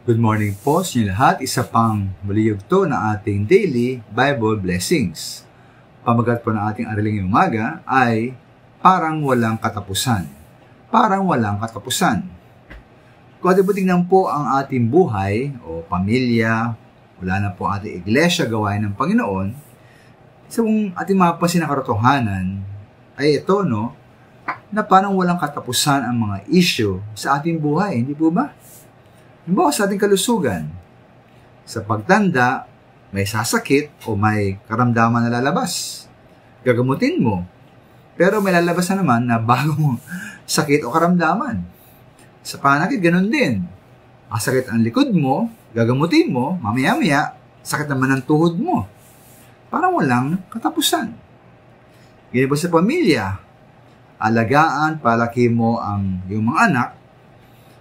Good morning po sa inyo lahat. Isa pang muli yugto na ating daily Bible blessings. Pamagat po ng ating araling ngayong umaga ay parang walang katapusan. Parang walang katapusan. Kung ating tingnan po ang ating buhay o pamilya, wala na po ating iglesia, gawain ng Panginoon, isa pong ating mapapansin na katotohanan ay ito, na parang walang katapusan ang mga issue sa ating buhay, hindi po ba? Halimbawa sa ating kalusugan, sa pagtanda, may sasakit o may karamdaman na lalabas. Gagamutin mo. Pero may lalabas na naman na bagong sakit o karamdaman. Sa pananakit, ganun din. Sakit ang likod mo, gagamutin mo, mamaya-maya, sakit naman ang tuhod mo. Parang walang katapusan. Ganyan po sa pamilya, alagaan, palaki mo ang iyong mga anak.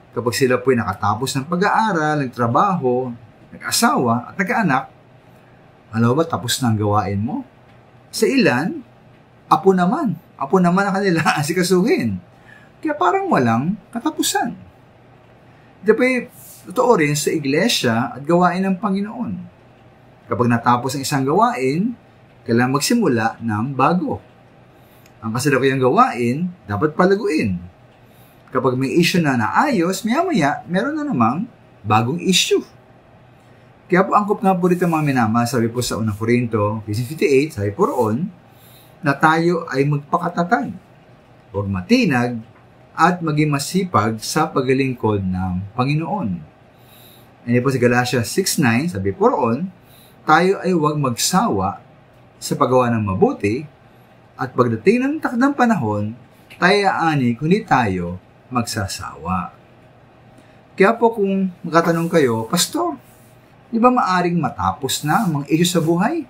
Kapag sila po'y nakatapos ng pag-aaral, nagtrabaho, nag-asawa, at nagkaanak, alam ba, tapos na ang gawain mo? Sa ilan, apo naman ang kanila asikasuhin. Kaya parang walang katapusan. Ito po'y totoo rin sa iglesia at gawain ng Panginoon. Kapag natapos ang isang gawain, kailangan magsimula ng bago. Ang kasalukuyang gawain, dapat palaguin. Kapag may issue na naayos, maya-maya, meron na namang bagong issue. Kaya po, angkop nga po dito mga minama, sabi po sa 1 Corinto 15:58, sabi po roon, na tayo ay magpakatatag, huwag matinag, at maging masipag sa paglilingkod ng Panginoon. And po sa Galatia 6:9, sabi po roon, tayo ay huwag magsawa sa paggawa ng mabuti, at pagdating ng takdang panahon, tayo aani kundi tayo magsasawa. Kaya po kung magkatanong kayo, Pastor, di ba maaring matapos na ang mga issue sa buhay?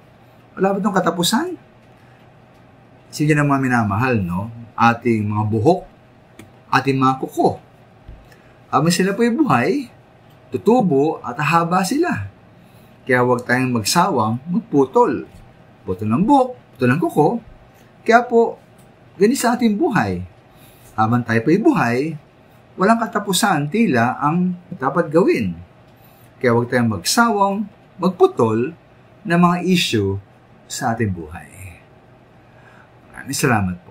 Wala ba itong katapusan? Sige na mga minamahal, ating mga buhok, ating mga kuko. Habang sila po'y buhay, tutubo at haba sila. Kaya huwag tayong magsawang magputol. Putol ng buhok, putol ng kuko. Kaya po, ganito sa ating buhay. Habang tayo pa'y buhay, walang katapusan tila ang dapat gawin. Kaya huwag tayong magsawang magputol ng mga issue sa ating buhay. Maraming salamat po.